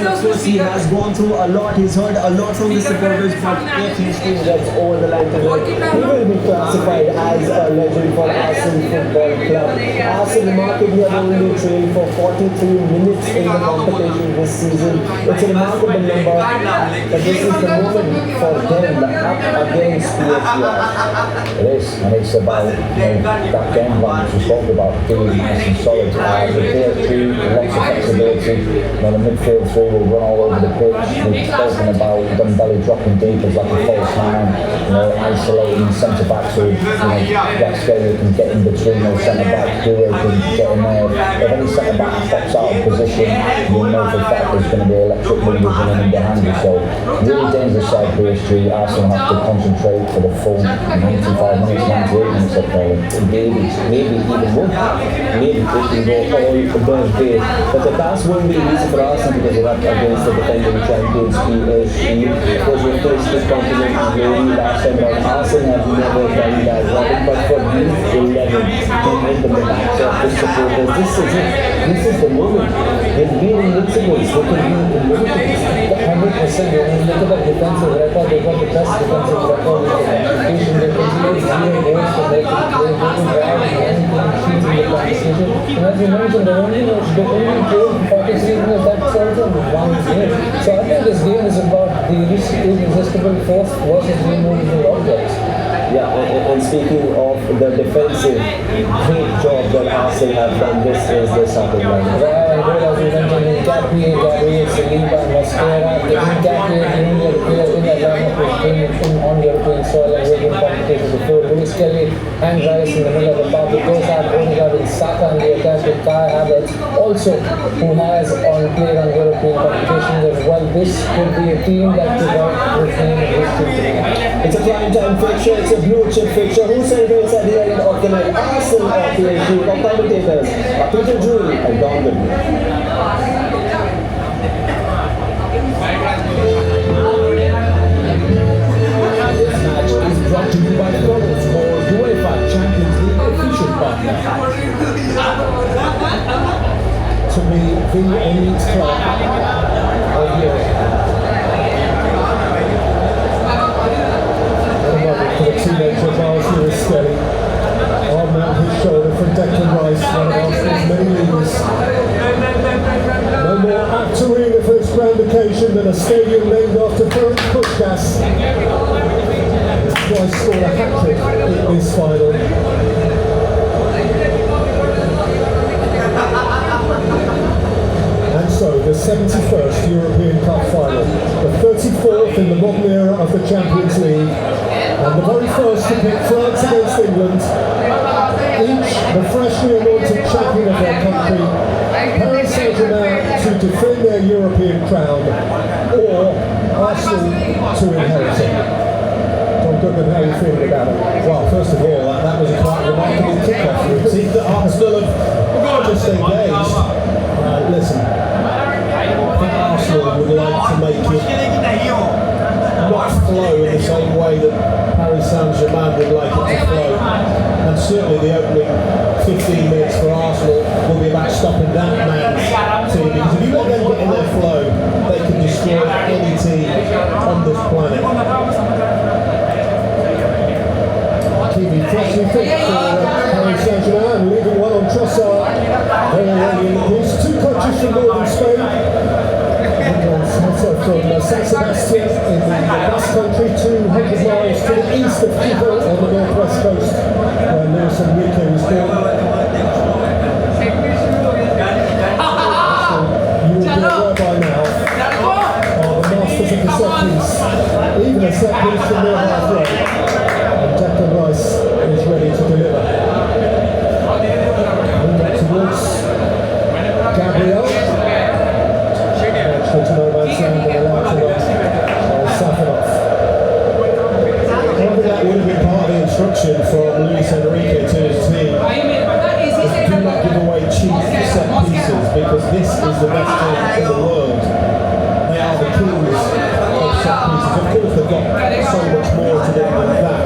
success. He has gone through a lot. He's heard a lot from the supporters, but if he still gets over the line tonight, he will be classified as a legend for Arsenal Football Club. Arsenal remarkably have only trained for 43 minutes in the competition this season. It's a remarkable number, but this is the moment for them up against PSG. It is, and it's about that game plan which we spoke about, being nice and solid. The play through, lots of flexibility. The midfield three will run all over the pitch. We've spoken about Dembele dropping deep as like a false nine, isolating centre backs who, that's where they can get in between those centre backs, do it, can get in there. If any centre back pops out of position, you know for a fact there's going to be electric wingers running behind you. So really dangerous side PSG. Arsenal have to concentrate for the full 95 minutes, 98 minutes of play. Maybe even more. Maybe it can go all above there. But that's one way easy for Arsenal because they're up against the defending champions PSG. Because we faced this continent very last time, but Arsenal have never done that. But for these 11 to hit the backs of the supporters, this is it. This is the moment. They've been invincible. They can be invincible. 100%. When you look at the defensive record, they've got the best defensive record in the competition. They continue 0 goals for their team. They're going drive and anything sheets in the competition. And as you mentioned, the only goal for the season is that also one game. So I think this game is about the irresistible force versus the immovable objects. Yeah, and speaking of the defensive, great job that Arsenal have done. This is the second one. Right, good as you mentioned, Gabriel, Saliba, Mascara, Gabriel, the only player in that lineup who's been on European soil and winning competition before. Luis Kelly and Rice in the middle of the park. Of course, have Odegaard and Saka in the attack with Kai Havertz, also who has played on European competitions as well. This could be a team that could retain this team. It's a prime time fixture, it's a blue chip fixture. Who celebrates at the end of the night? Arsenal or PSG? Our commentators are Peter Drury and Don Goodman. This match is brought to you by McDonald's or UEFA Champions League official partner. To me, the elite club of Europe. For the teenager of Arsenal is Skelly. Arm around his shoulder from Declan Rice, one of Arsenal's many leaders. No more apt arena for its grand occasion than a stadium named after Ferenc Puskás. Twice scored a hat-trick in this final. And so, the 71st European Cup final, the 34th in the modern era of the Champions League, and the very first to pick France against England, each the freshly anointed champion of their country, Paris Saint-Germain to defend their European crown, or Arsenal to inherit it. John Goodman, how are you feeling about it? Well, first of all, that was a quite remarkable kick-off. It seemed that Arsenal have just engaged. Listen, I think Arsenal would like to make it not flow in the same way that Paris Saint-Germain would like it to flow. And certainly the opening 15 minutes for Arsenal will be about stopping that man's team. Because if you let them get in their flow, they can destroy any team on this planet. Keeping freshly fit for Paris Saint-Germain, leaving one on Trossard. Very early in the piece. Two coaches from northern Spain. From San Sebastian in the Basque Country, 200 miles to the east of Quito on the northwest coast, where Luis Enrique was born. You will be aware by now are the masters of the set piece, even a set piece from their halfway, and Declan Rice is ready to deliver. Moving up towards Gabriel. To no man's land and allowed to Safanov. I think that would have been part of the instruction from Luis Enrique to his team. Is do not give away cheap set pieces because this is the best team in the world. They are the kings of set pieces. Of course they've got so much more to them than that.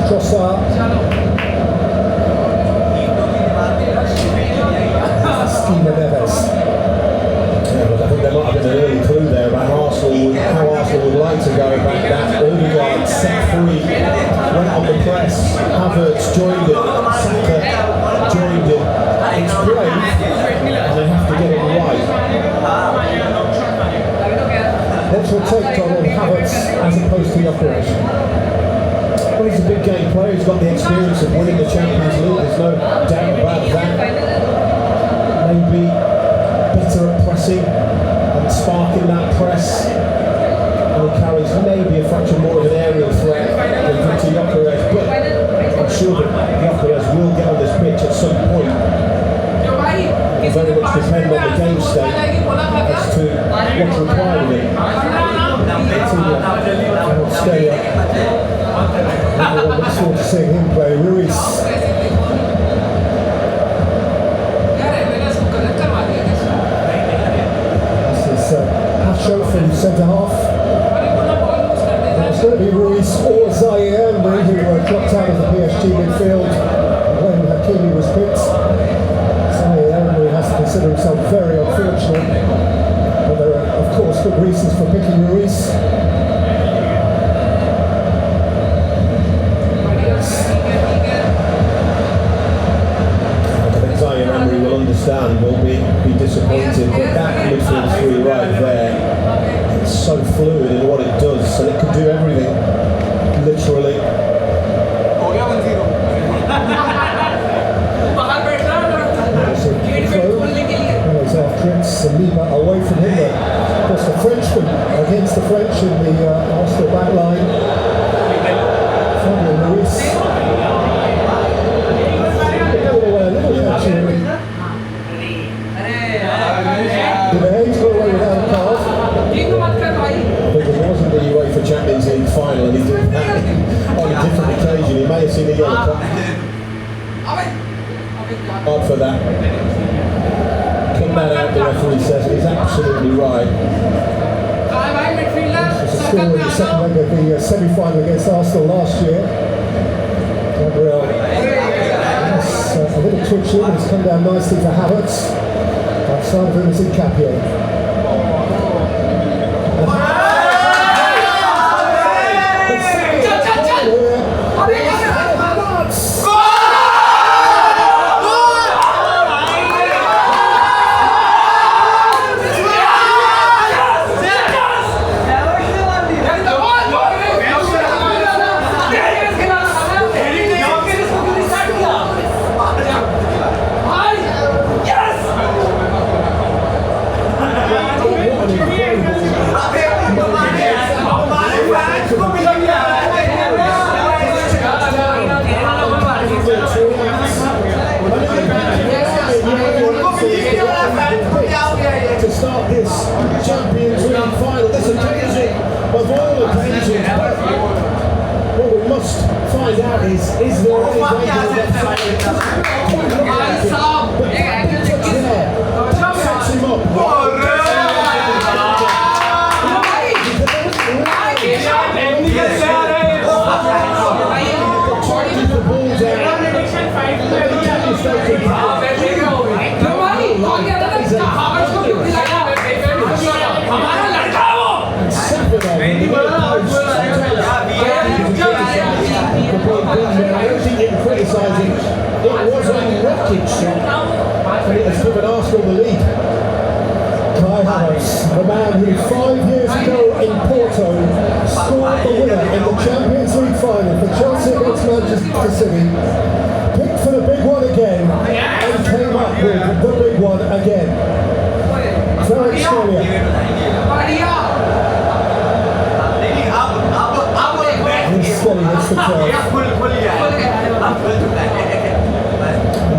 Trossard. Steven Neves. I think there might have been an early clue there about Arsenal, how Arsenal would like to go about that. Odegaard set free, went on the press, Havertz joined it, Saka joined it. It's brave, and they have to get it right. What's your take on Havertz as opposed to the operation? Well, he's a big game player, he's got the experience of winning the Champions League, there's no doubt about that. Maybe better at pressing and sparking that press. And he carries maybe a fraction more of an aerial threat than Victor Gyökeres, but I'm sure that Gyökeres will get on this pitch at some point. It will very much depend on the game state as to what's required of him. Stay up. Everyone looks forward to seeing him play. Ruiz. Hacho from centre half. It's going to be Ruiz or Zaire Emery, who dropped out of the PSG midfield when Hakimi was picked. Zaire Emery has to consider himself very unfortunate, but there are of course good reasons for picking Ruiz. Understand, will be disappointed, but that midfield three right there, it's so fluid in what it does, and it can do everything, literally. Saliba away from him, of course the Frenchman against the French in the Arsenal back line. Fabian Ruiz. Champions League final, and he did that on a different occasion. He may have seen a yellow card. Hard for that. Cut that out, the referee says, and he's absolutely right. This was a score in the second leg of the semi-final against Arsenal last year. Gabriel has a little twitchy, but it's come down nicely for Havertz. Outside of him is Incapio. To start this Champions League final, this occasion of all occasions. What we must find out is there any danger of offside? But that big touch there sets him up. Charges the ball down. Criticising, it was a rocket shot and it has given Arsenal the lead. Kai Havertz, the man who 5 years ago in Porto scored the winner in the Champions League final for Chelsea against Manchester City, picked for the big one again and came up with the big one again. Very extraordinary. Steady hits the curve.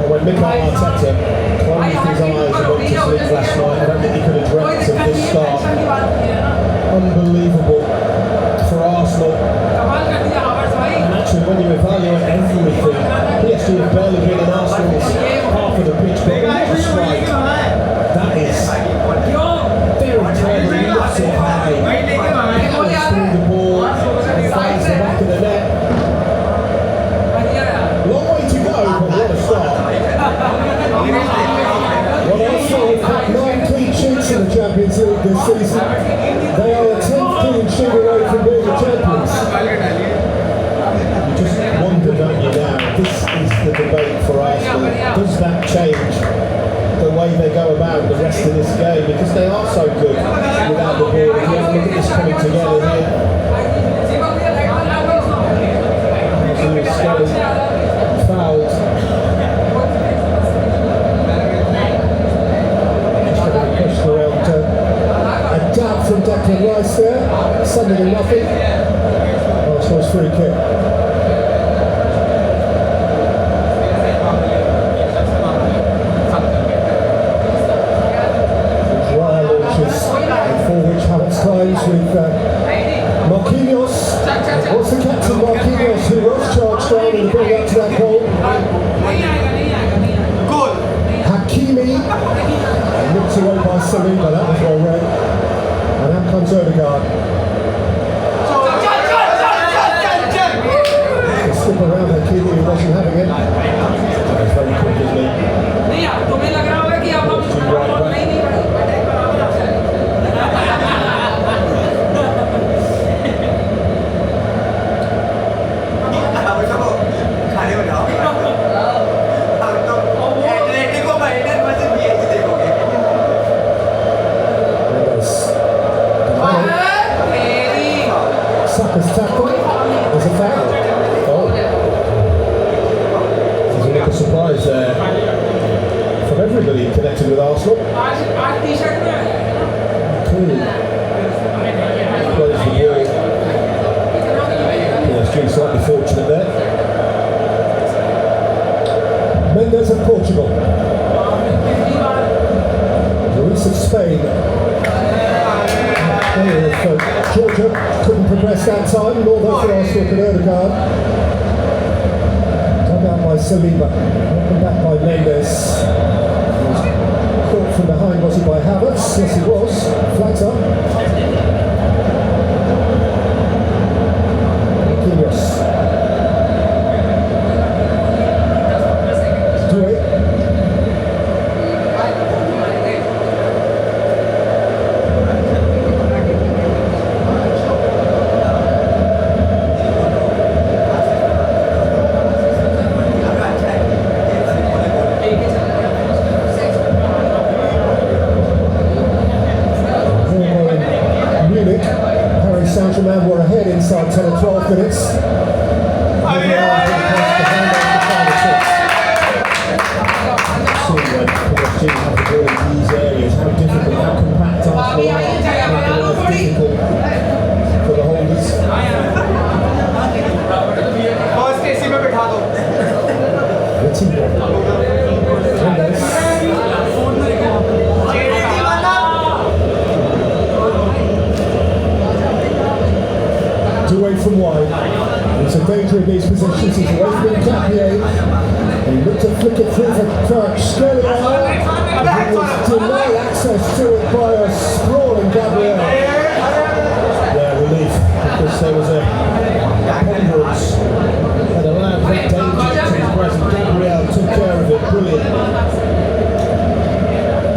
When Mikel Arteta closed his eyes and went to sleep last night, I don't think he could have dreamt of this start. Unbelievable for Arsenal. And actually, when you evaluate everything, PSG have barely been in Arsenal's half of the pitch, but what a strike. That is very clever, he lifts it high, through the ball, and finds the back of the net. this season. They are a 10th clean sheet away from being the champions. You just wonder, don't you, now, this is the debate for Arsenal. Does that change the way they go about the rest of this game? Because they are so good without the ball. If you have a look at this coming together here. Skelly fouled. Pushed around a dab from Declan Rice there. Suddenly nothing. Arsenal's free kick. Dwyer launches for which Havertz climbs with Marquinhos. What's the captain Marquinhos, who was charged down in the build up to that goal? Hakimi. Looked away by Saliba, that was well read. And out comes Odegaard. Slip around Hakimi, who wasn't having it. That was very quick, isn't he? Saka's tackle is a foul. Oh. There's a little surprise there from everybody connected with Arsenal. Clearly plays the ball. PSG slightly fortunate there. Mendes of Portugal. Luis of Spain. Georgia couldn't progress that time, nor though for Arsenal could Odegaard. Dug out by Saliba, opened back by Mendes. Caught from behind, was he by Havertz? Yes, he was. Flat up. Marquinhos. Saint-Germain were ahead inside 10 or 12 minutes. PSG have to go into these areas, how difficult, how compact Arsenal are, difficult for the holders. Away from wide. It's a danger in these positions. He's away from Capier. He looked to flick it through for Kirk. Skelly. He was denied access to it by a sprawling Gabriel. Yeah, relief, because there was a ponderance that allowed that danger to be present. Gabriel took care of it. Brilliant.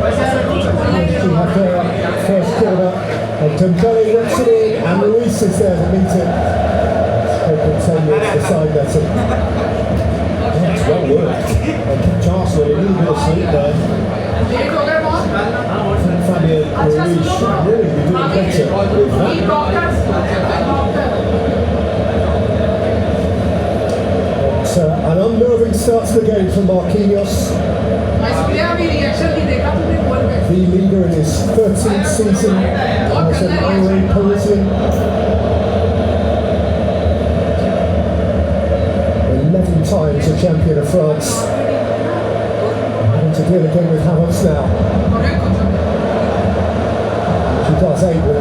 They have their first corner. And Dembele rips it in, and Luis is there to meet it. Open 10 minutes to side netting. That's well worked. And kept Arsenal a little bit of sleep there. I think Fabio Ruiz should really be doing better with that. But an unnerving start to the game for Marquinhos. The leader in his 13th season as an Irene Parisian. 11 times a champion of France. Having to deal again with Havertz now. She does able.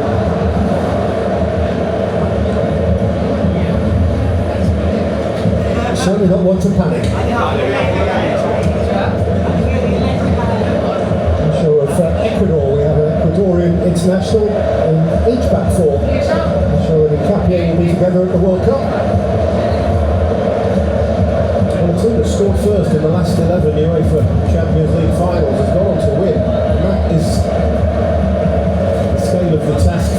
Certainly not one to panic. Ecuador, we have an Ecuadorian international in each back four. Sure, and Capier will be together at the World Cup. Well, the team that scored first in the last 11 UEFA Champions League finals has gone on to win. And that is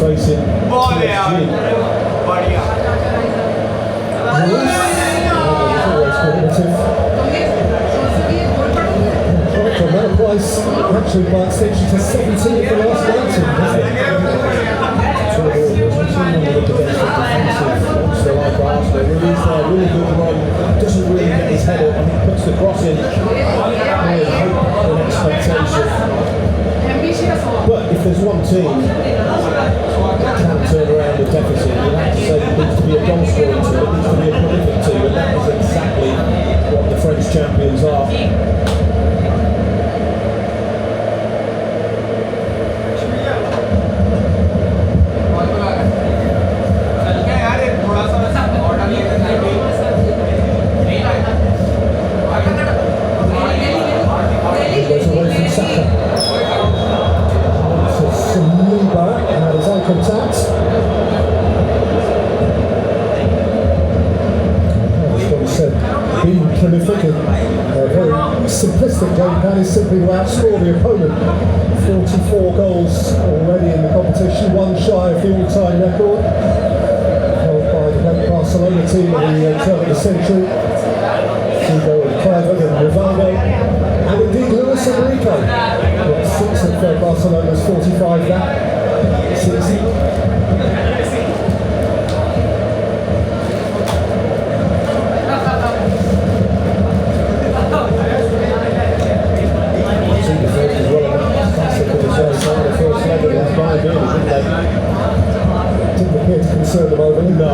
facing PSG. Always competitive. From that price, actually by extension to 17 for the last 19, hasn't it? Like Arsenal, really good run, doesn't really get his head up, puts the cross in, hope and expectation. But if there's one team that can turn around a deficit, you have to say it needs to be a goal scoring team, it needs to be a prolific team, and that is exactly what the French champions are. Contact. Being prolific and very simplistic game plan is simply to outscore the opponent. 44 goals already in the competition, one shy of the all-time record held by the late Barcelona team of the turn of the century. Figo and Kluivert and Rivaldo, and indeed Luis Enrique. Got 6 of Barcelona's 45 that season. Didn't appear to concern them overly. No.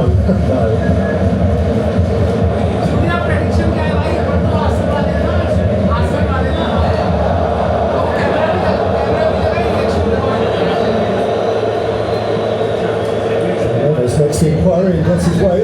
This makes the inquiry and gets his way.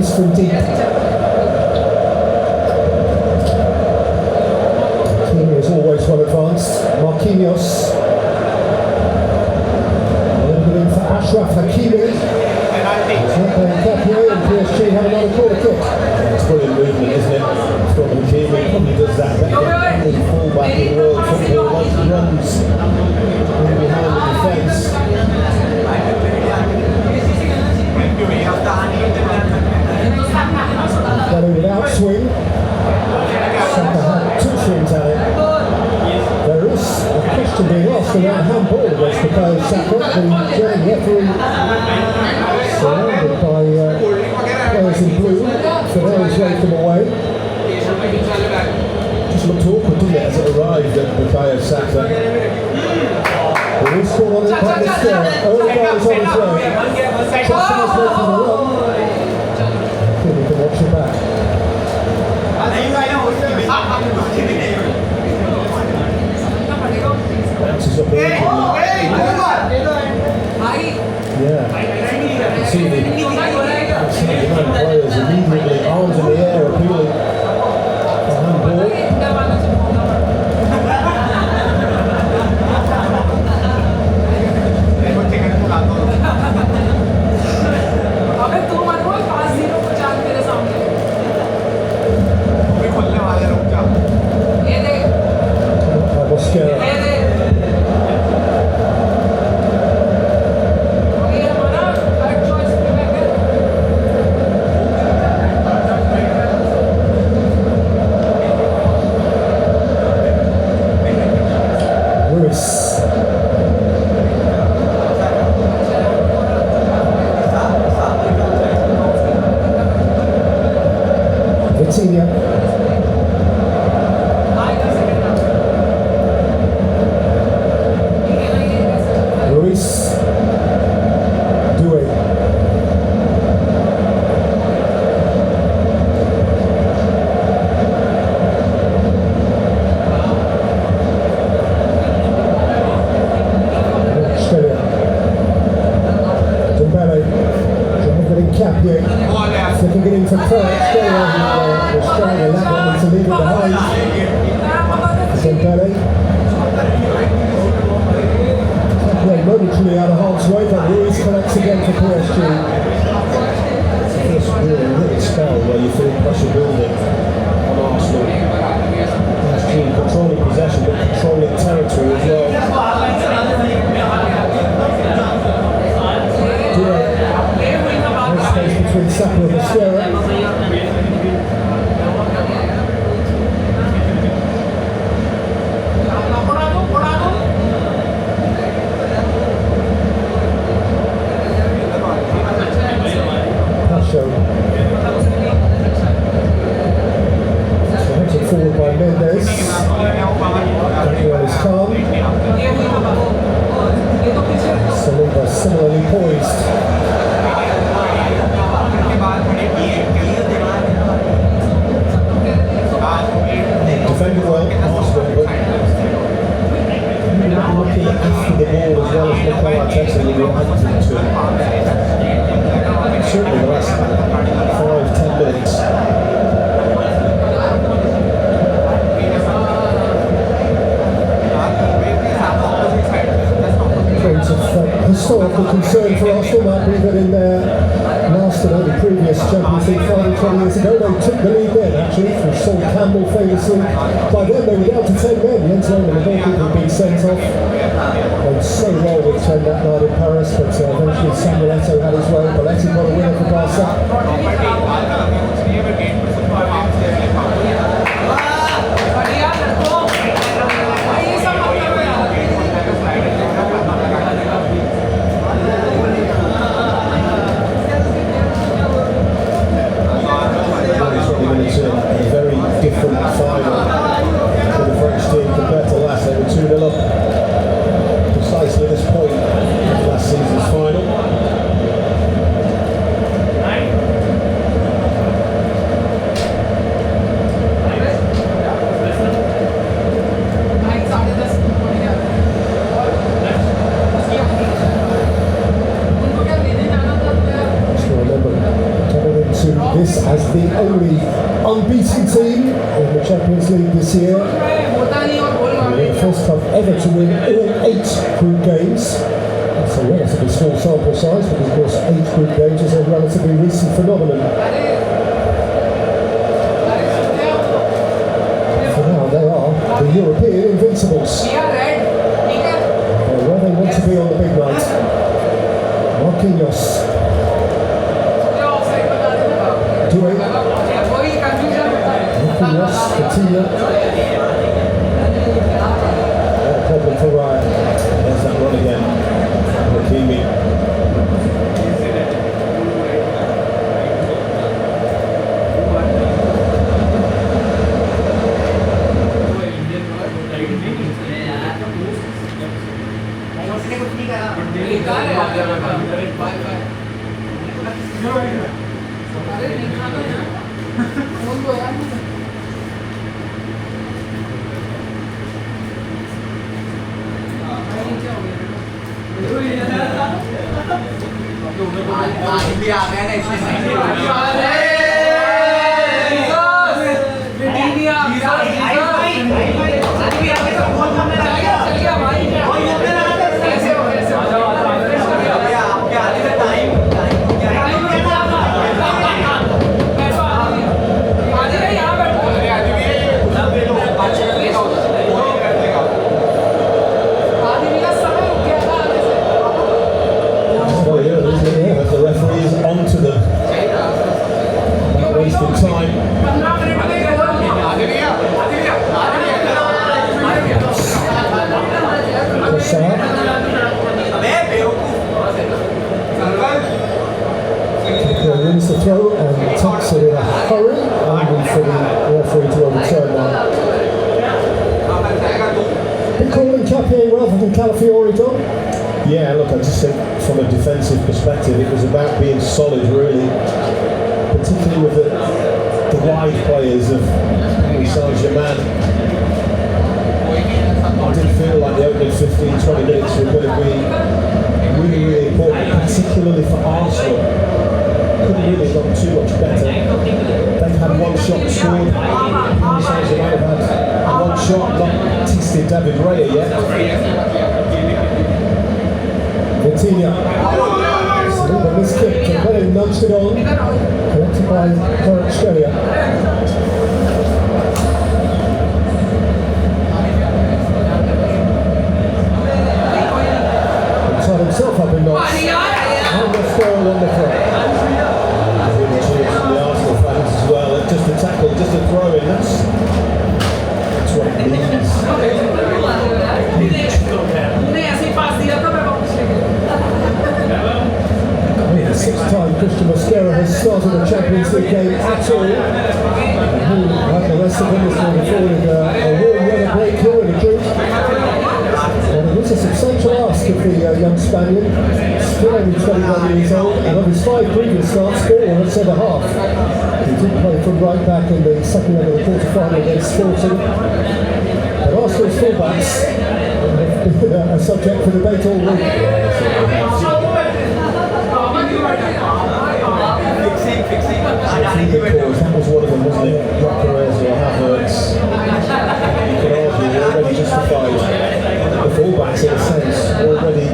From deep. Team is always well advanced. Marquinhos. A little bit in for Ashraf Hakimi. Mbappé and PSG have another corner kick. It's brilliant movement, isn't it? Scott Hakimi probably does that better than fullback in world football. Like he runs in behind the defence. Without swing, Saka had 2 swings at it. There is a question being asked around handball against the player Saka. The German referee surrounded by players in blue, so there he's waved them away. Just looked awkward, didn't it, as it arrived at the player Saka. There is still one in by the stair. Early goal is on his way. Jackson is making the run. We can watch it back. Bounces up yeah. You see the players immediately arms in the air appealing for handball. Dembele. Driving in Capio. Flicking it into Perch. Straight over the strider. That one to leave it behind. Dembele. Capio momentarily out of harm's way, but Ruiz collects again for PSG. It's really a little spell where you feel pressure building on Arsenal. PSG controlling possession but controlling territory as well. No space between Saka and Mascara. Forward by Mendes. Gabriel is calm. Saliba similarly poised. Defended well, Arsenal, but looking after the ball as well as Mikel Arteta would like to. Certainly the last 5-10 minutes. Historical concern for Arsenal might be that in their last and only previous Champions League final 20 years ago, they took the lead then actually from Sol Campbell famously. By then they were down to 10 men. Jens Lehmann and the goalkeeper had been sent off. Played so well with 10 that night in Paris, but eventually Samuel Eto'o had his way. Belletti got a winner for Barca. Different final for the French team compared to last. They were 2-0 up precisely this point of last season's final. Just remember coming into this as the only unbeaten team in the Champions League this year. They're the first club ever to win all 8 group games. That's a relatively small sample size, but of course 8 group games is a relatively recent phenomenon. For now they are the European Invincibles. They're where they want to be on the big night. Marquinhos. Coutinho. No problem for Ryan. There's that run again. Hakimi. Wins the throw and takes it in a hurry, only for the referee to overturn that. Big call in Capio rather than Calafiori, John? Yeah, look, I just think from a defensive perspective it was about being solid really, particularly with the wide players of Paris Saint-Germain. I didn't feel like the opening 15-20 minutes were going to be really, really important, particularly for Arsenal. Couldn't really have done too much better. They've had one shot scored. Paris Saint-Germain have had one shot, not tested David Raya yet. Vitinha. Saliba miskicked and then nudged it on. Collected by Kvaratskhelia. Tied himself up in knots. And the score on the throw. From the Arsenal fans as well. Just a tackle, just a throw in. That's what it means. The sixth time Christian Mosquera has started a Champions League game at all. And who, like the rest of them, is going forward a warm weather break here in a drink. And it was a substantial ask of the young Spaniard, still only 21 years old, and of his 5 previous starts, 4 were at centre half. He did play from right back in the second leg of the quarter-final against Sporting. But Arsenal's fullbacks have been a subject for debate all week. That was one of them, wasn't it? Rockers or Havertz. You could argue they're already justified. The fullbacks, in a sense, already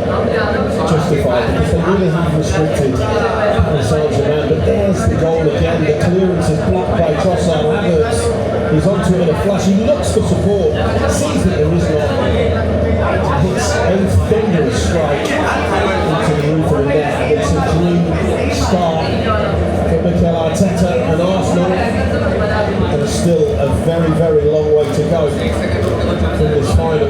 justified because they really have restricted Paris Saint-Germain. But there's the goal again. The clearance is blocked by Trossard. Havertz, he's onto it in a flash. He looks for support, sees that there is none. Hits a thunderous strike into the roof of the net. It's a dream start for Mikel Arteta and Arsenal. There's still a very, very long way to go in this final.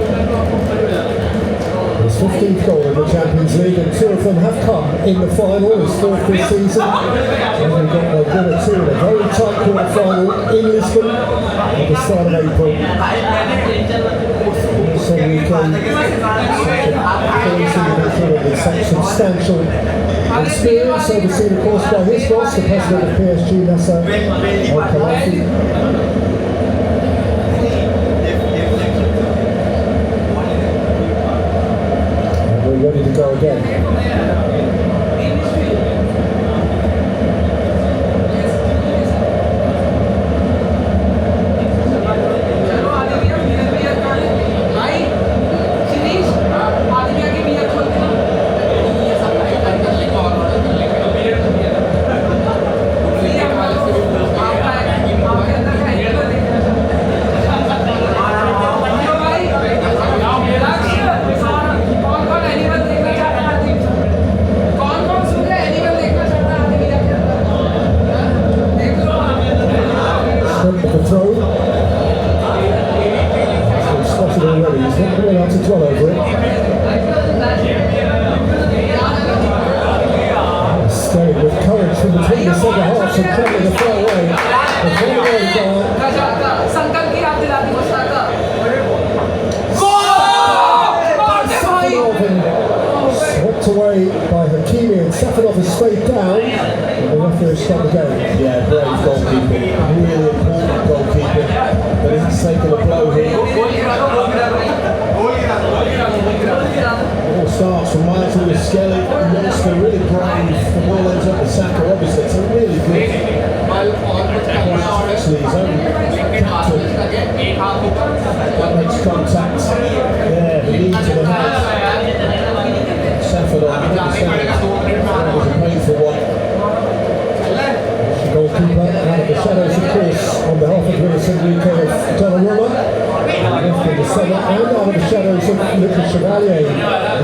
His 15th goal in the Champions League, and 2 of them have come in the final. His 4th this season. And we got the winner 2 in a very tight quarter final in Lisbon at the start of April. So we can such substantial experience, overseen of course by his boss, the president of PSG, Nasser Al-Khelaifi. Ready to go again. The throw. He's spotted already. He's not going out to dwell over it. Staying with courage from between the centre halves and travelling the far away. The swept away by Hakimi, and Safanov has stayed down. And the referee stopped the game. Yeah, brave goalkeeping. Really important goalkeeping. But he's taken a blow here. It all starts from Michael Skelly. Youngster, really brave. The ball ends up with Saka. Obviously, it's a really good. Actually, his own captain makes contact. Yeah, the knee to the head. Safanov, I understand. That was a painful one. The goalkeeper out of the shadows, of course, on behalf of Wilson UK of Donnarumma. Left in the summer, and out of the shadows of Lucas Chevalier,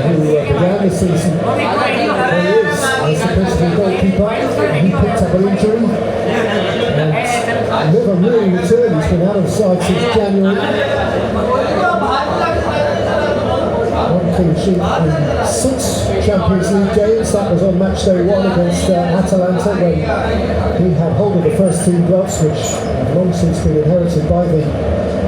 who began the season. There he is, as the principal goalkeeper. He picked up an injury and never really returned. He's been out of sight since January. One clean sheet in 6 Champions League games. That was on match day 1 against Atalanta, when he had hold of the first team gloves, which have long since been inherited by the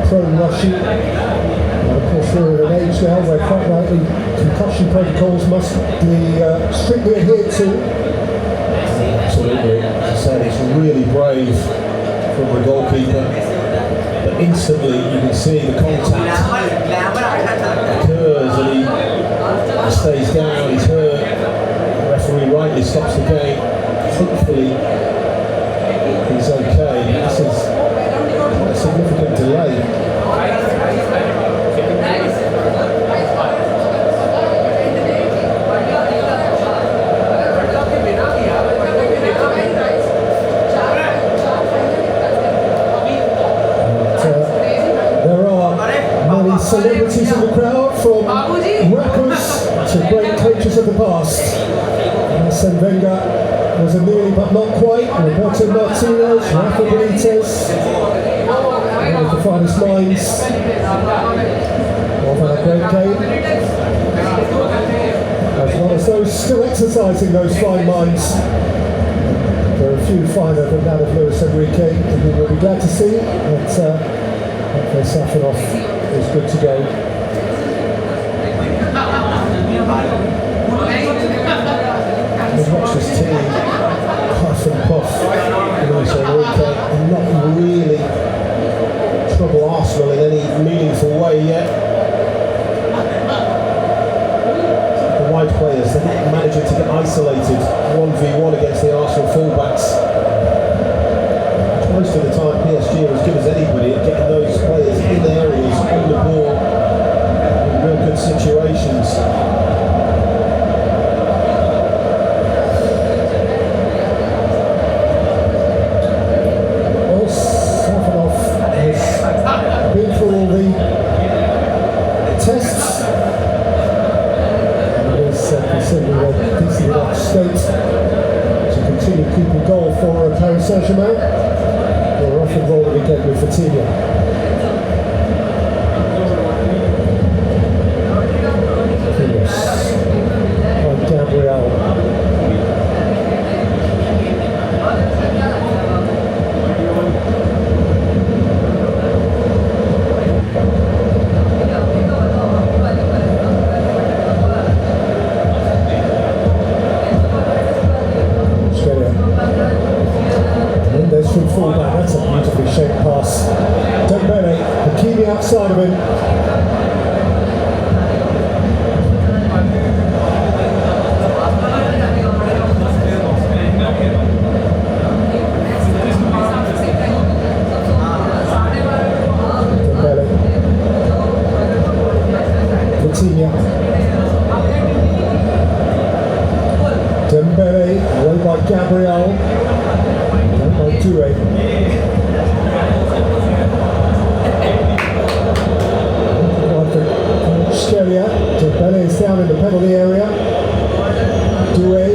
prone Russian. And of course we're at an age now where quite rightly concussion protocols must be strictly adhered to. Absolutely, as I said, it's really brave from the goalkeeper, but instantly you can see the contact occurs and he stays down, he's hurt. he stops the game. Hopefully he's okay. This is quite a significant delay. Celebrities in the crowd, from rappers to great coaches of the past. Arsene Wenger was a nearly but not quite. Roberto Martinez, Rafa Benitez, one of the finest minds of our great game. As well as those still exercising those fine minds. There are a few finer than that of Luis Enrique, and we will be glad to see that Safanov is good to go. We've watched this team puff and puff, Luis Enrique, and not really trouble Arsenal in any meaningful way yet. The wide players, they're not managing to get isolated 1v1 against the Arsenal fullbacks. Most of the time PSG are as good as anybody at getting those players in areas, on the ball, in real good situations. Well, Safanov has been through all the tests and is considered decently off state to continue keeping goal for Paris Saint-Germain. We're off and rolling again with Fatiga. On Gabriel. From fullback, that's a beautifully shaped pass. Dembele, Hakimi outside of him. Dembele. Vitinha. Dembele, away by Gabriel. Toure. Australia. Dembele is down in the penalty area. Toure.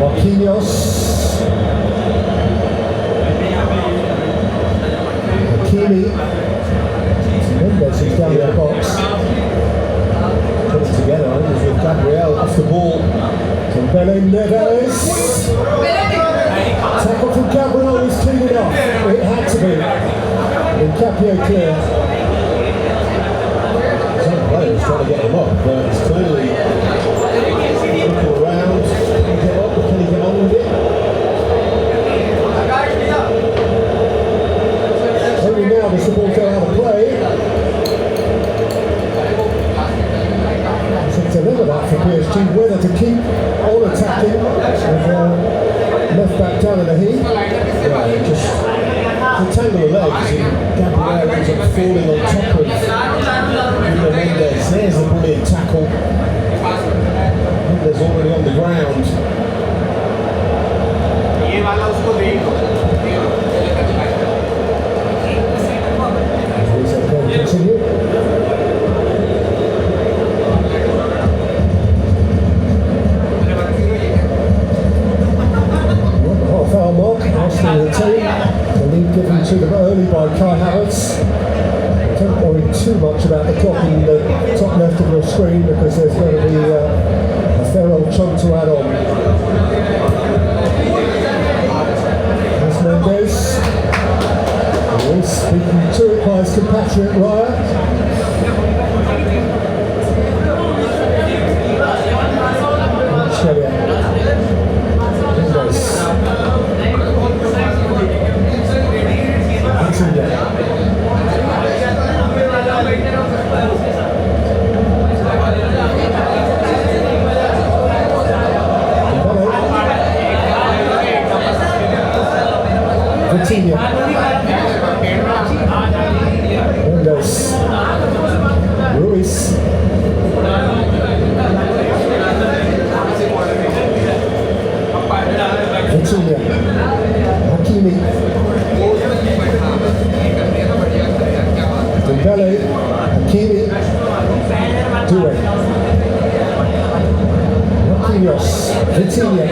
Marquinhos. Hakimi. Mendes is down in the box. Putting together, I think, with Gabriel off the ball. Dembele, Neves. Tackle from Gabriel is clean enough. It had to be. And Capio clear. Some players trying to get him up, but it's clearly looking around. Can he get up? Can he get on with it? Only now does the ball go out of play. It's a dilemma that for PSG, whether to keep on attacking with left back down in the heat. Yeah, just the tangle of legs, and Gabriel ends up falling on top of Mendes. There's a brilliant tackle. Mendes already on the ground. Continue. Foul mark, Arsenal retain. The lead given to them early by Kai Havertz. Don't worry too much about the clock in the top left of your screen, because there's going to be a fair old chunk to add on. There's Mendes. He is speaking to it by his compatriot Raya. Australia. Mendes. Vitinha. Mendes. Ruiz. Vitinha. Hakimi. Dembele. Hakimi. Due. Marquinhos. Vitinha.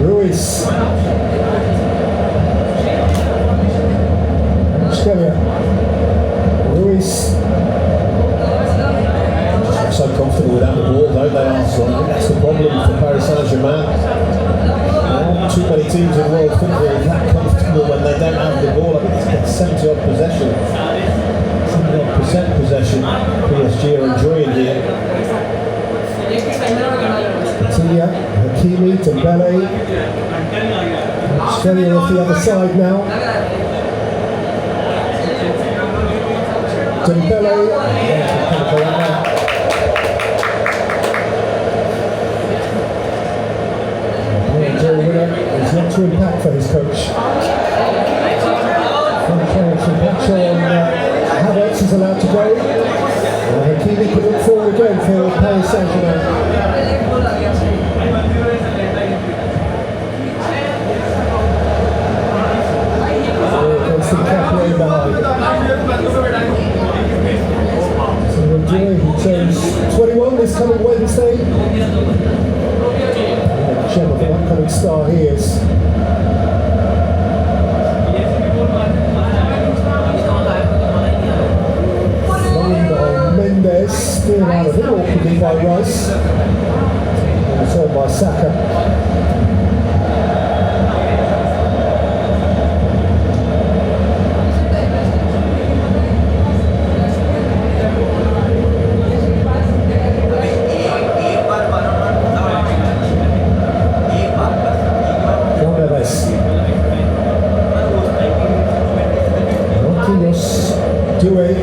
Ruiz. Australia. Ruiz. So comfortable without the ball, don't they, Arsenal? I think that's the problem for Paris Saint-Germain. Not too many teams in world football are that comfortable when they don't have the ball. I think it's 70-odd possession. 70-odd% possession PSG are enjoying here. Vitinha, Hakimi, Dembele. Australia off the other side now. Dembele. It's not too impact for his coach. Some pressure on Havertz is allowed to go. Hakimi can look forward again for Paris Saint-Germain. Against the Capier behind. So enjoy, he turns 21 this coming Wednesday. Gem of an upcoming star he is. Running by Mendes, steered out of it awkwardly by Rice. Returned by Saka. Due.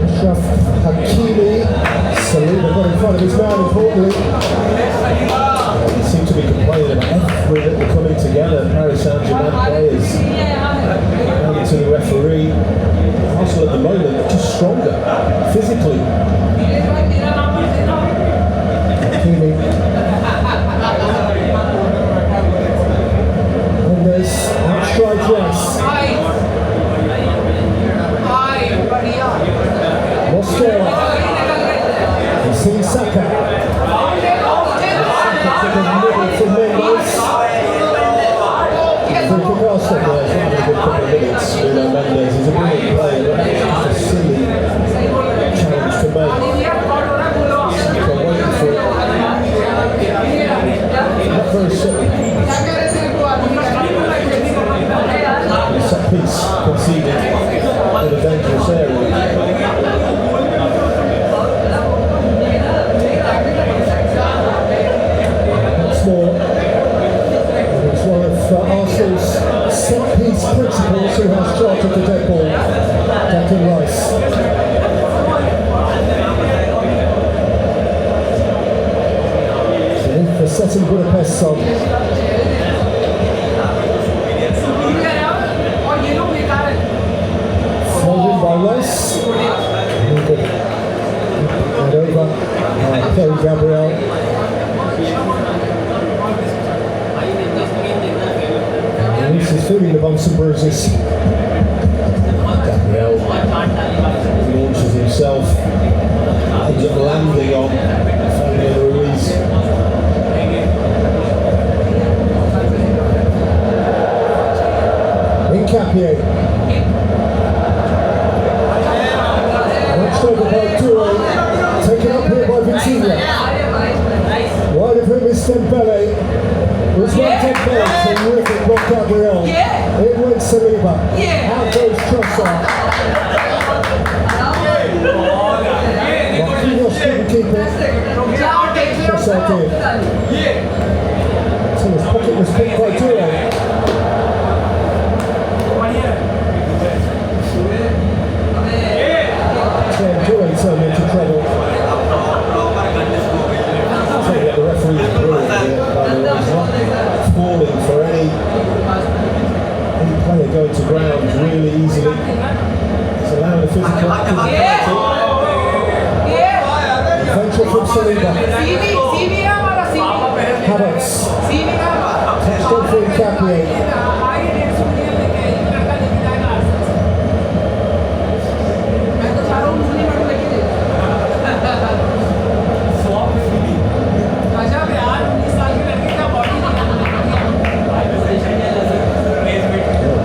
Ashraf Hakimi. Saliba got in front of his man importantly. They seem to be complaining about every little coming together. Paris Saint-Germain players and to the referee. Arsenal at the moment just stronger physically. Hakimi. And there's outstrides Rice. Mosquera. You see Saka. Saka to the middle for Mendes. Free kick Arsenal there. It's not a good couple of minutes. Mendes is a brilliant player, but it's just a silly challenge to make. Saka waiting for it. Not very silly. Set piece conceded in a dangerous area. It's one of Arsenal's set-piece principals who has charge of the dead ball, Declan Rice. For setting Budapest song. Folded by Rice. And over. Kerry Gabriel. He's feeling the bumps and bruises. Gabriel launches himself, ends up landing on Fabian Ruiz. Capier. Watched over by Due, taken up here by Vitinha. Wide of him is Dembele. It was one Dembele, terrific by Gabriel. It went Saliba. Out goes Trossard. Marquinhos couldn't keep it. Trossard did. So his pocket was picked by Due. Turned into trouble. So the referee Venture from Saliba. Havertz. Touchdown for Gabriel.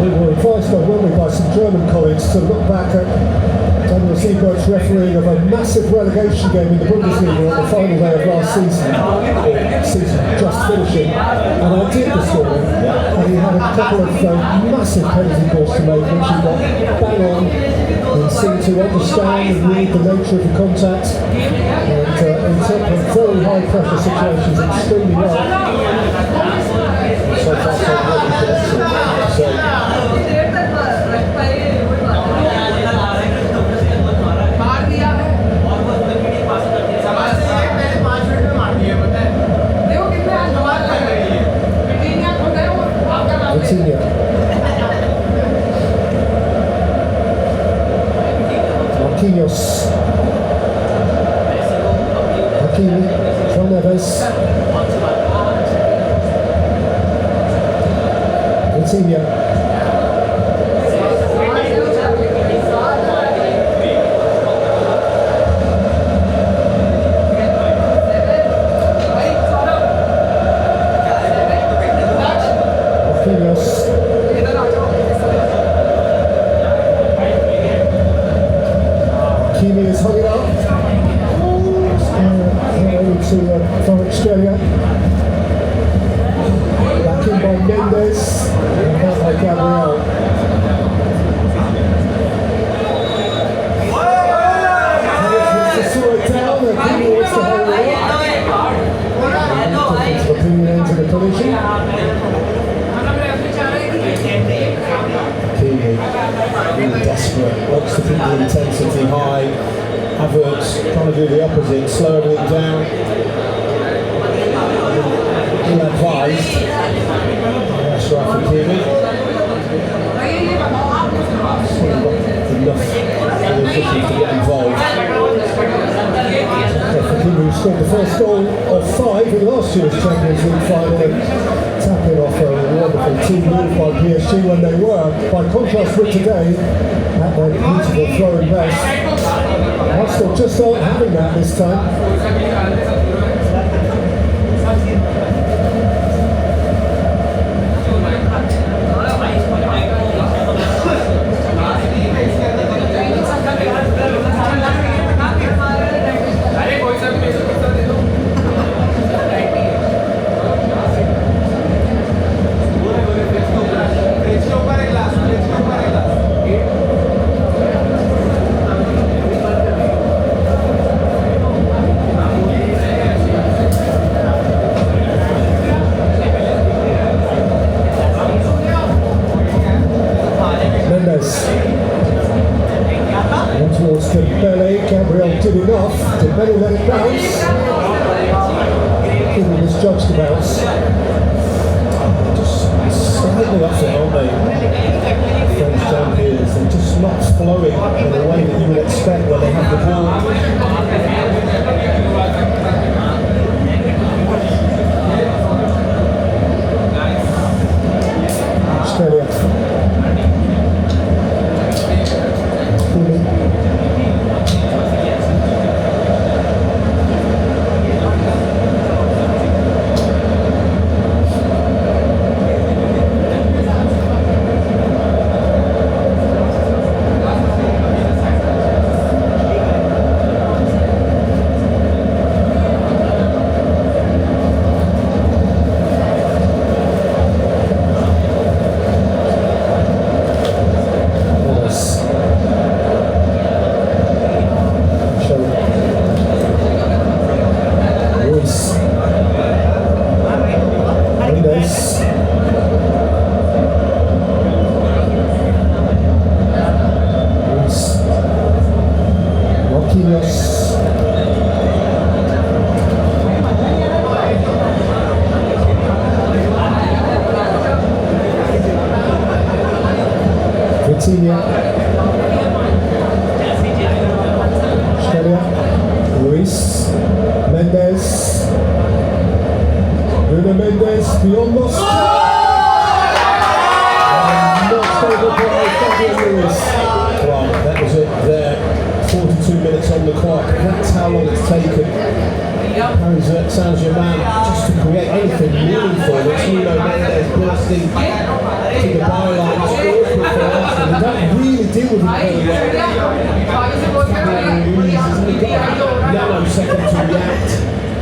We were advised on, weren't we, by some German colleagues to look back at Daniel Siebert's refereeing of a massive relegation game in the Bundesliga on the final day of last season, or season just finishing, and I did this morning, and he had a couple of massive penalty calls to make, which he got bang on, and seemed to understand and read the nature of the contact, and interpret very high pressure situations extremely well. So far, so good. So, Marquinhos. Hakimi from Neves. Vitinha. Marquinhos. Hakimi is hung it up. From Australia. Back in by Mendes. And out by Gabriel. Wants to slow it down. Hakimi wants to hold it up. Opinion into the collision. Hakimi, really desperate, wants to keep the intensity high. Havertz trying to do the opposite, slow everything down. Ill-advised. That's right for Hakimi. Enough for the officials to get involved. Hakimi scored the first goal of 5 in last year's Champions League final, tapping off a wonderful team move by PSG when they were, by contrast with today, at their beautiful throwing best. Arsenal just aren't having that this time. And towards Dembele, Gabriel did enough. Dembele let it bounce. He misjudged the bounce. Just slightly off it, aren't they? French champions, they're just not flowing in the way that you would expect when they have the ball. Australia. Vitinha. on the clock. That's how long it's taken. Sounds your man just to create anything meaningful. Which Mendes bursting to the byline, scores for Arsenal. They don't really deal with it very well. Nanosecond to react.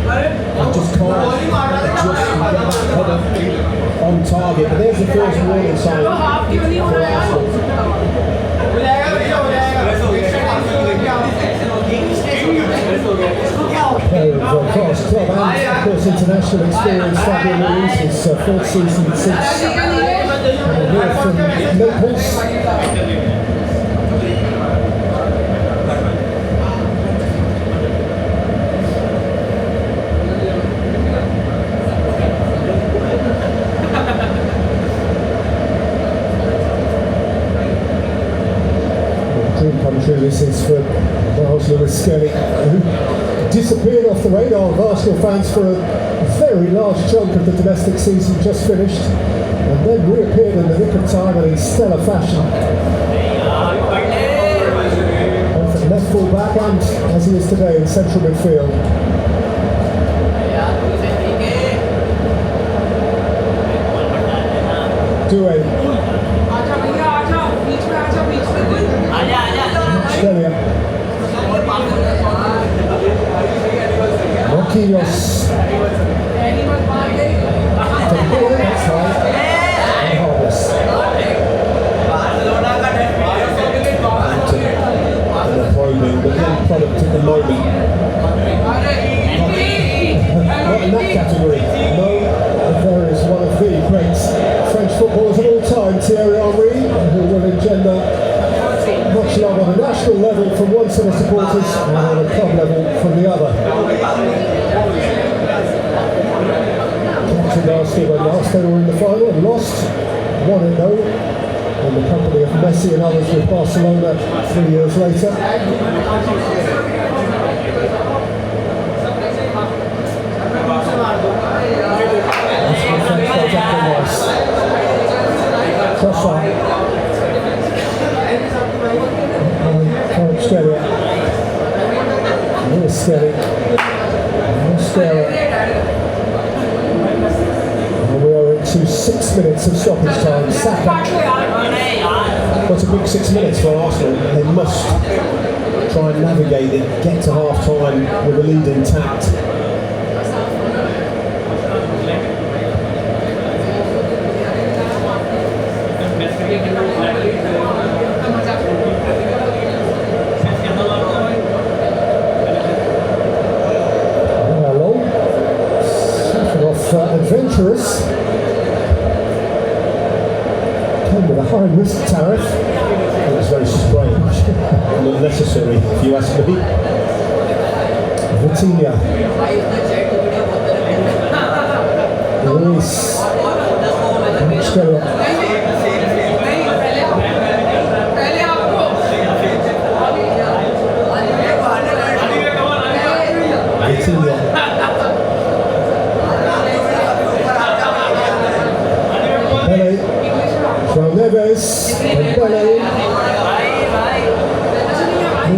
I just can't adjust and get that header on target. But there's the first warning sign for Arsenal. Across club and of course international experience, Fabio Luis, his fourth season since here from Naples. Dream come true this is for Miles Lewis-Skelly, who disappeared off the radar of Arsenal fans for a very large chunk of the domestic season just finished, and then reappeared in the nick of time and in stellar fashion. Both at left full back and, as he is today, in central midfield. Doué. Australia. Marquinhos. That's right. And Harvest. And the probing, but the end product at the moment. Not in that category. No, there is one of the great French footballers of all time, Thierry Henry, who will engender much love on a national level from one set of supporters and on a club level from the other. Captain Arsenal when last they were in the final and lost 1-0 in the company of Messi and others with Barcelona 3 years later. Crossfire. Australia. More scary. More scary. And we are into 6 minutes of stoppage time. Saka. What's a big 6 minutes for Arsenal? They must try and navigate it, get to half time with the lead intact. Adventurous came with a high risk tariff. It was very strange and unnecessary, if you ask me. Vitinha, Luis, Australia. Vitinha. Neves and Bele.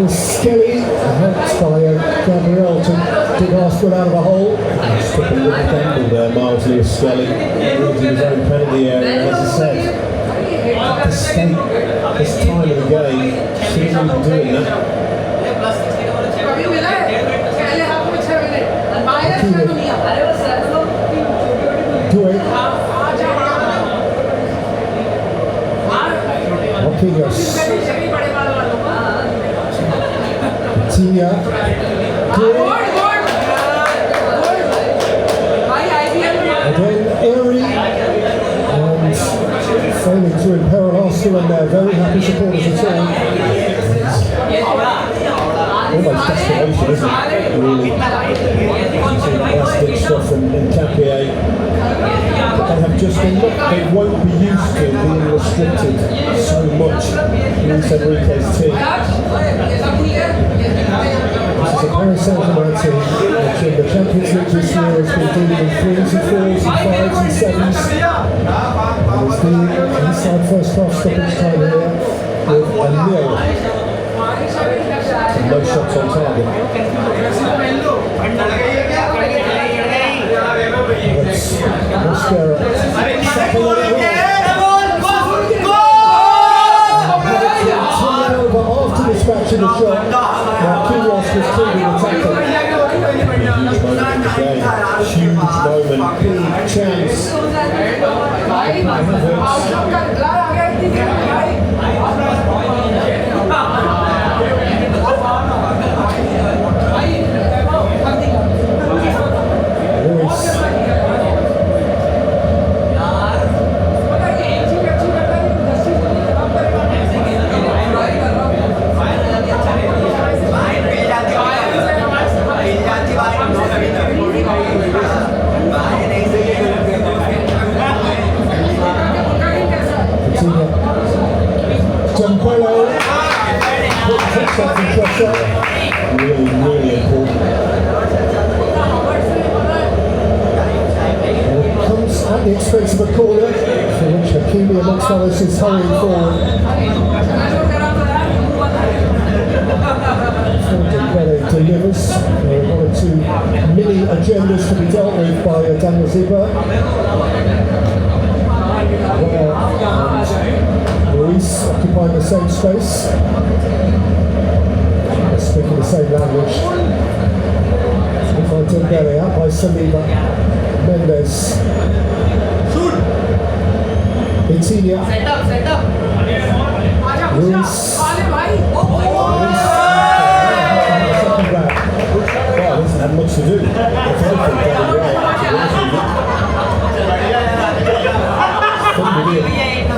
Skelly helped by Gabriel to dig Arsenal out of a hole. Just took a little gamble there, Miles Lewis-Skelly, into his own penalty area. As I said, at this state, this time of the game, shouldn't be doing that. Doué. Marquinhos. Vitinha. Again, airy and failing to imperil Arsenal and their very happy supporters at all. Almost desperation, isn't it? Really. Last-ditch stuff in Campier. They have just been, they won't be used to being restricted so much in Luis Enrique's team. This is a Paris Saint-Germain team which in the Champions League this year has been dealing in 3s and 4s and 5s and 7s. And it's the inside first half stoppage time here with a 0. no shots on target. Mascara. After dispatching the shot, Marquinhos was clearly attacking. Huge moment, big chance. Really, really important. And it comes at the expense of a corner, for which Hakimi amongst others is hurrying forward. Dembele delivers. There are 1 or 2 mini agendas to be dealt with by Daniel Ziba. Ruiz occupying the same space. Speaking the same language. By Dembele, out by Saliba. Mendes. Vitinha. Ruiz. Second grab. Well, doesn't have much to do.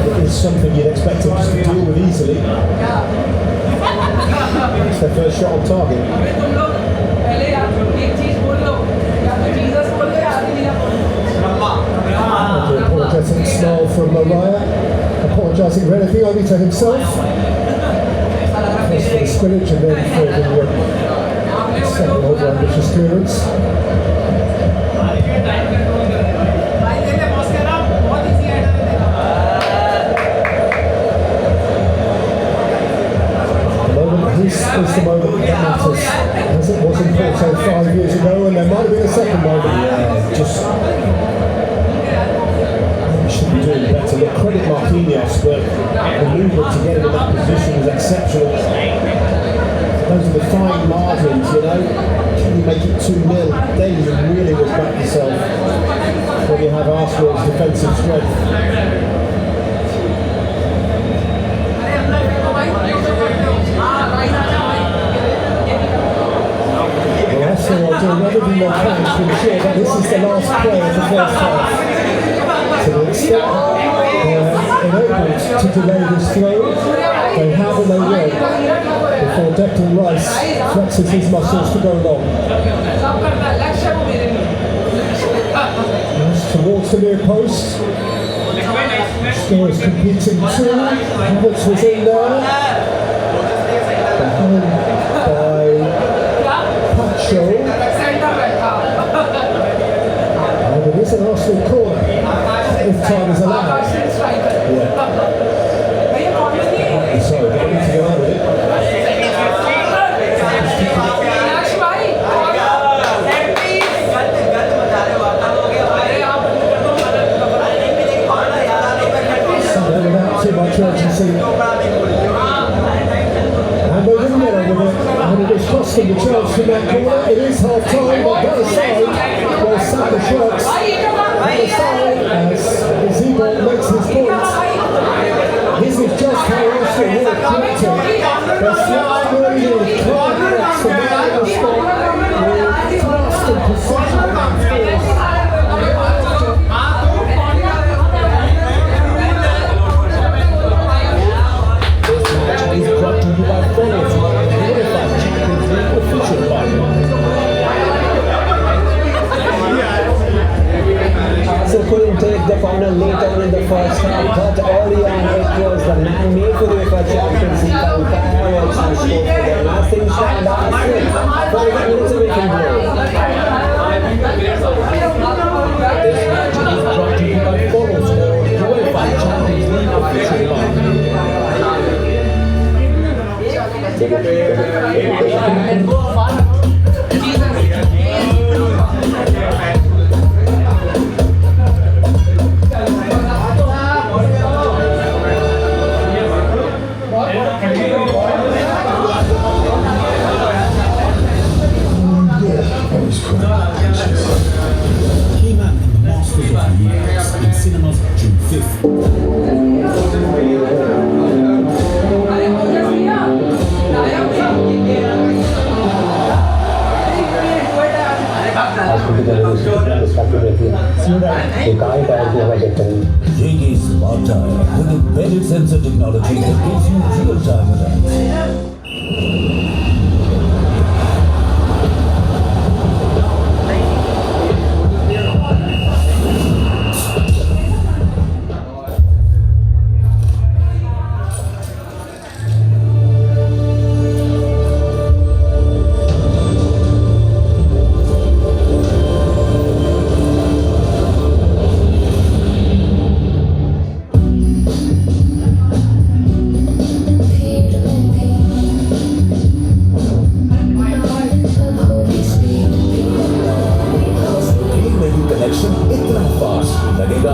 It is something you'd expect him just to deal with easily. It's their first shot on target. An apologetic snarl from Mariah, apologising for anything only to himself. First for the spillage and then for the second over ambitious clearance. This is the moment that matters, as it was in Porto 5 years ago, and there might have been a second moment. Should be doing better. Look, credit Marquinhos, but the movement to get him in that position was exceptional. Those are the fine margins, you know. Can you make it 2-0? Davies really was back himself when you have Arsenal's defensive strength. Arsenal are doing everything they can to ensure that this is the last play of the first half. To the extent they're enabled to delay this throw, they have and they will, before Declan Rice flexes his muscles to go long. Nice towards the near post. Scorers competing too. Havertz was in there. Behind by Pacho. And it is an Arsenal corner, if time is allowed. Yeah. Sorry, but I need to go out with it. Without too much urgency. And they didn't get over it, and it is costing the chance from that corner. It is half time, but that aside, where Saka shrugs. That aside, as Ziba makes his point. This is just how Arsenal will correct it. They're slightly early, can't reach the man in the spot, with thrust and precision and force. Is brought to you by Follows, the UEFA Champions League official partner. Arsenal couldn't take the final late on in the first half, but early on it was the man made for the UEFA Champions League by Havertz who scored for them. Last thing stand Arsenal, 45 minutes away from goal. This match is brought to you by Follows, the UEFA Champions League official partner. ये कहाँ tyre की हवा check करेंगे। JK Smart Tire with embedded sensor technology that gives you real-time alerts.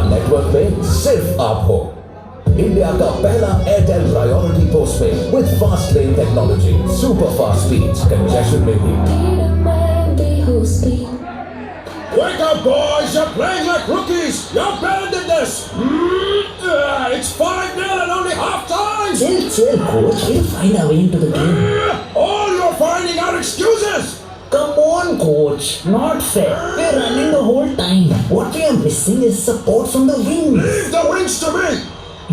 Network में सिर्फ आप हो। India का पहला Airtel priority postpaid with fast lane technology, super fast speeds, congestion में भी। Wake up, boys! You're playing like rookies! You're better than this! It's 5-0 and only half time! Chill, coach. We'll find our way into the game. All you're finding are excuses! Come on, coach. Not fair. We're running the whole time. What we are missing is support from the wings. Leave the wings to me!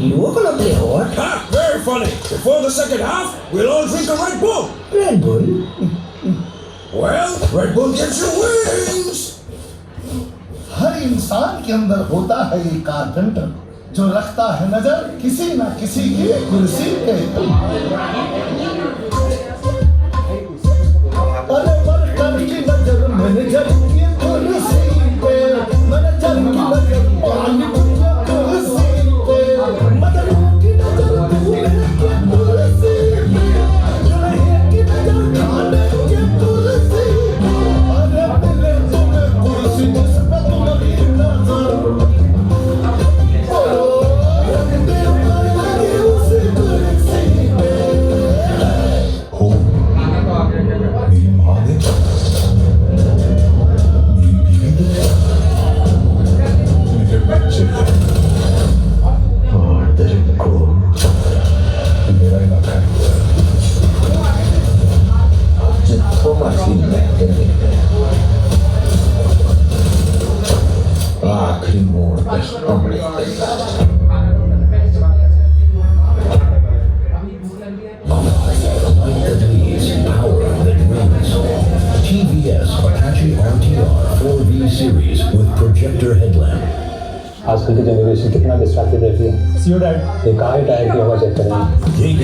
You are gonna play what? Ha! Very funny! Before the second half, we'll all drink a Red Bull! Red Bull? Well, Red Bull gives you wings! हर इंसान के अंदर होता है एक carpenter जो रखता है नजर किसी न किसी की कुर्सी पे। अरे मरकब की नजर मैनेजर की कुर्सी पे, मैनेजर की नजर मालिक की कुर्सी पे, मदर की नजर दूल्हे की कुर्सी पे, दुल्हे की नजर खाने की कुर्सी पे। अरे मिले तुम्हें कुर्सी जिस पे तुम्हारी नजर, ओ रखते हमारी उसी कुर्सी पे। हो मेरी माँ ने, मेरी बीवी ने, मेरे बच्चे ने, और तेरे को मेरा इलाका है। जितना मर्जी महंगे मिलते हैं, आखिरी मोड़ पे हम रहते हैं। Power that wins. TVS Apache RTR 4V series with projector headlamp. आजकल की जनरेशन कितना डिस्ट्रैक्टेड रहती है। ये कहाँ टायर की हवा चेक करेंगे। JK